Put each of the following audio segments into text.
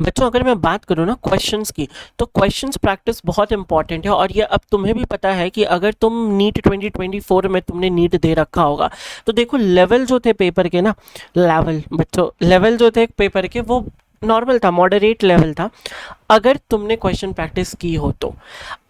बच्चों अगर मैं बात करूँ ना क्वेश्चंस की, तो क्वेश्चंस प्रैक्टिस बहुत इंपॉर्टेंट है। और ये अब तुम्हें भी पता है कि अगर तुम नीट 2024 में तुमने नीट दे रखा होगा, तो देखो लेवल जो थे पेपर के ना, लेवल बच्चों लेवल जो थे पेपर के वो नॉर्मल था, मॉडरेट लेवल था, अगर तुमने क्वेश्चन प्रैक्टिस की हो तो।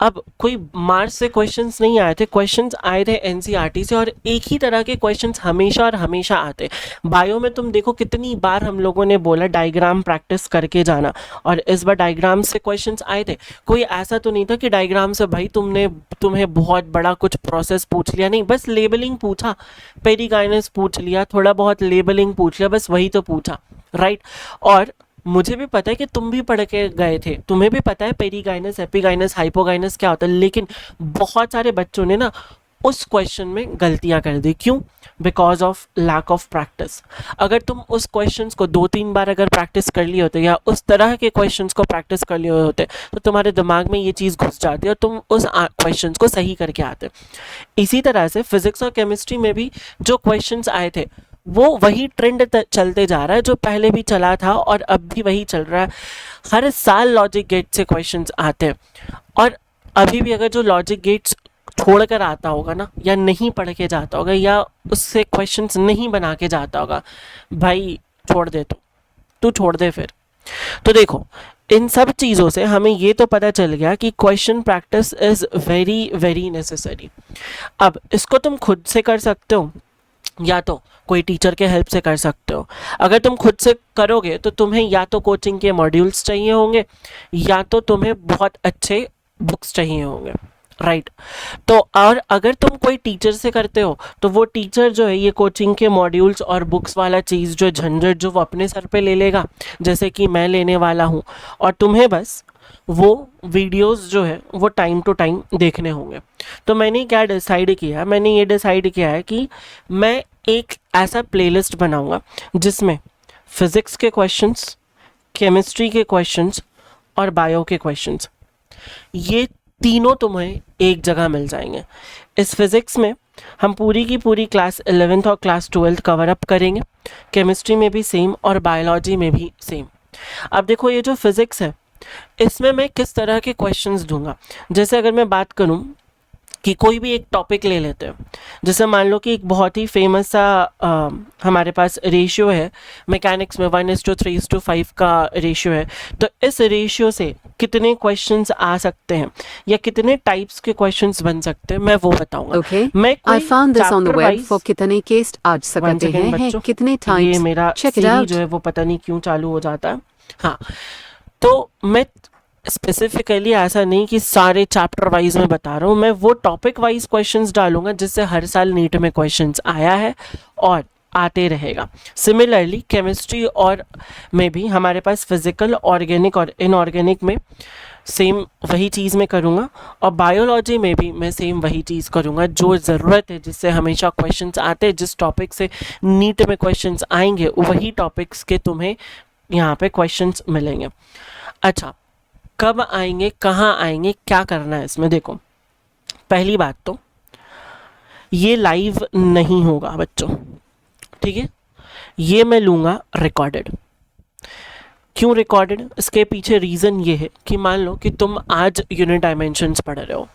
अब कोई मार्च से क्वेश्चंस नहीं आए थे, क्वेश्चंस आए थे एनसीईआरटी से, और एक ही तरह के क्वेश्चंस हमेशा और हमेशा आते। बायो में तुम देखो कितनी बार हम लोगों ने बोला डायग्राम प्रैक्टिस करके जाना, और इस बार डायग्राम से क्वेश्चंस आए थे। कोई ऐसा तो नहीं था कि डायग्राम से भाई तुम्हें बहुत बड़ा कुछ प्रोसेस पूछ लिया, नहीं, बस लेबलिंग पूछा, पेरिकाइनेस पूछ लिया, थोड़ा बहुत लेबलिंग पूछ लिया, बस वही तो पूछा, राइट। और मुझे भी पता है कि तुम भी पढ़ के गए थे, तुम्हें भी पता है पेरीगाइनस, एपिगाइनस, हाइपोगाइनस क्या होता है, लेकिन बहुत सारे बच्चों ने ना उस क्वेश्चन में गलतियां कर दी। क्यों? Because of lack of practice. अगर तुम उस क्वेश्चंस को 2-3 बार अगर प्रैक्टिस कर लिए होते, या उस तरह के क्वेश्चंस को प्रैक्टिस कर लिए होते, तो तुम्हारे दिमाग में ये चीज़ घुस जाती और तुम उस क्वेश्चंस को सही करके आते। इसी तरह से फिजिक्स और केमिस्ट्री में भी जो क्वेश्चंस आए थे, वो वही ट्रेंड चलते जा रहा है जो पहले भी चला था और अब भी वही चल रहा है। हर साल लॉजिक गेट से क्वेश्चंस आते हैं, और अभी भी अगर जो लॉजिक गेट्स छोड़ कर आता होगा ना, या नहीं पढ़ के जाता होगा, या उससे क्वेश्चंस नहीं बना के जाता होगा, भाई छोड़ दे, तू छोड़ दे फिर। तो देखो, इन सब चीज़ों से हमें ये तो पता चल गया कि question practice is very very necessary. अब इसको तुम खुद से कर सकते हो, या तो कोई टीचर के हेल्प से कर सकते हो। अगर तुम खुद से करोगे तो तुम्हें या तो कोचिंग के मॉड्यूल्स चाहिए होंगे, या तो तुम्हें बहुत अच्छे बुक्स चाहिए होंगे, राइट। तो और अगर तुम कोई टीचर से करते हो, तो वो टीचर जो है ये कोचिंग के मॉड्यूल्स और बुक्स वाला चीज़ जो झंझट जो वो अपने सर पे ले लेगा, जैसे कि मैं लेने वाला हूँ, और तुम्हें बस वो वीडियोस जो है वो टाइम टू टाइम देखने होंगे। तो मैंने क्या डिसाइड किया, मैंने ये डिसाइड किया है कि मैं एक ऐसा प्लेलिस्ट बनाऊंगा जिसमें फिज़िक्स के क्वेश्चंस, केमिस्ट्री के क्वेश्चंस और बायो के क्वेश्चंस, ये तीनों तुम्हें एक जगह मिल जाएंगे। इस फिज़िक्स में हम पूरी की पूरी क्लास 11th और क्लास 12th कवर अप करेंगे, केमिस्ट्री में भी सेम और बायोलॉजी में भी सेम। अब देखो, ये जो फिज़िक्स है इसमें मैं किस तरह के क्वेश्चंस दूंगा। जैसे अगर मैं बात करूं कि कोई भी एक टॉपिक ले लेते हैं, जैसे मान लो कि एक बहुत ही फेमस सा हमारे पास रेशियो है मैकेनिक्स में, 1:3:5 का रेशियो है। तो इस रेशियो से कितने क्वेश्चंस आ सकते हैं, या कितने टाइप्स के क्वेश्चंस बन सकते हैं, मैं वो बताऊंगा। Okay. मैं I कोई found this on the chapter web wise, for कितने केस आज वन सकते सेकेंड हैं बच्चों, कितने ये टाइम्स मेरा check it सीरी out. जो है वो पता नहीं क्यों चालू हो जाता है। हाँ, तो मैं स्पेसिफिकली ऐसा नहीं कि सारे चैप्टर वाइज में बता रहा हूँ, मैं वो टॉपिक वाइज क्वेश्चंस डालूंगा जिससे हर साल नीट में क्वेश्चंस आया है और आते रहेगा। सिमिलरली केमिस्ट्री और में भी हमारे पास फिजिकल, ऑर्गेनिक और इनऑर्गेनिक में सेम वही चीज़ मैं करूँगा, और बायोलॉजी में भी मैं सेम वही चीज़ करूँगा। जो ज़रूरत है, जिससे हमेशा क्वेश्चंस आते हैं, जिस टॉपिक से नीट में क्वेश्चंस आएंगे, वही टॉपिक्स के तुम्हें यहाँ पे क्वेश्चंस मिलेंगे। अच्छा, कब आएंगे, कहाँ आएंगे, क्या करना है इसमें? देखो, पहली बात तो ये लाइव नहीं होगा बच्चों, ठीक है, ये मैं लूँगा रिकॉर्डेड। क्यों रिकॉर्डेड? इसके पीछे रीज़न ये है कि मान लो कि तुम आज यूनिट डायमेंशंस पढ़ रहे हो,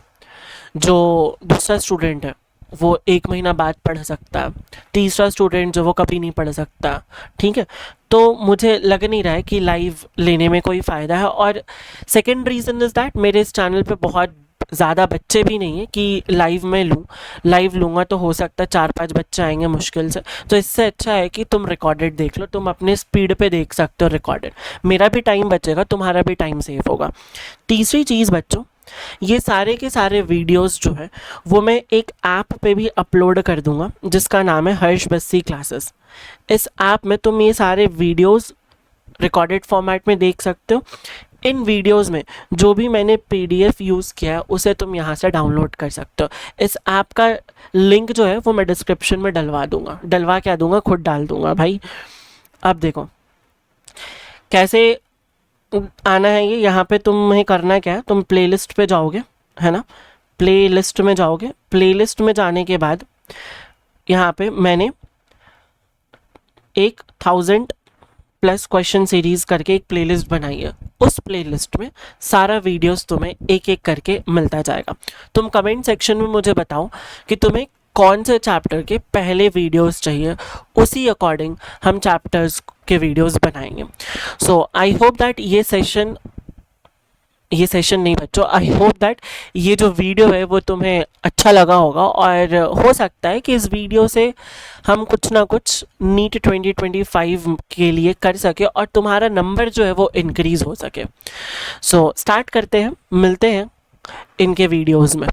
जो दूसरा स्टूडेंट है वो 1 महीना बाद पढ़ सकता है, तीसरा स्टूडेंट जो वो कभी नहीं पढ़ सकता, ठीक है। तो मुझे लग नहीं रहा है कि लाइव लेने में कोई फ़ायदा है। और सेकेंड रीज़न इज़ दैट मेरे इस चैनल पे बहुत ज़्यादा बच्चे भी नहीं हैं कि लाइव में लूँ। लाइव लूँगा तो हो सकता है 4-5 बच्चे आएंगे मुश्किल से। तो इससे अच्छा है कि तुम रिकॉर्डेड देख लो, तुम अपने स्पीड पे देख सकते हो रिकॉर्डेड। मेरा भी टाइम बचेगा, तुम्हारा भी टाइम सेव होगा। तीसरी चीज़ बच्चों, ये सारे के सारे वीडियोस जो है वो मैं एक ऐप पे भी अपलोड कर दूंगा जिसका नाम है हर्ष बस्सी क्लासेस। इस ऐप में तुम ये सारे वीडियोस रिकॉर्डेड फॉर्मेट में देख सकते हो। इन वीडियोस में जो भी मैंने पीडीएफ यूज़ किया है उसे तुम यहाँ से डाउनलोड कर सकते हो। इस ऐप का लिंक जो है वो मैं डिस्क्रिप्शन में डलवा क्या दूंगा, खुद डाल दूंगा भाई। अब देखो कैसे आना है ये। यहाँ पे तुम्हें करना क्या है, तुम प्लेलिस्ट पे जाओगे, है ना, प्लेलिस्ट में जाओगे। प्लेलिस्ट में जाने के बाद यहाँ पे मैंने एक 1000 प्लस क्वेश्चन सीरीज करके एक प्लेलिस्ट बनाई है, उस प्लेलिस्ट में सारा वीडियोस तुम्हें एक एक करके मिलता जाएगा। तुम कमेंट सेक्शन में मुझे बताओ कि तुम्हें कौन से चैप्टर के पहले वीडियोस चाहिए, उसी अकॉर्डिंग हम चैप्टर्स के वीडियोस बनाएंगे। सो आई होप दैट ये सेशन नहीं बच्चों, आई होप दैट ये जो वीडियो है वो तुम्हें अच्छा लगा होगा, और हो सकता है कि इस वीडियो से हम कुछ ना कुछ नीट 2025 के लिए कर सके और तुम्हारा नंबर जो है वो इंक्रीज़ हो सके। सो स्टार्ट करते हैं, मिलते हैं इनके वीडियोस में।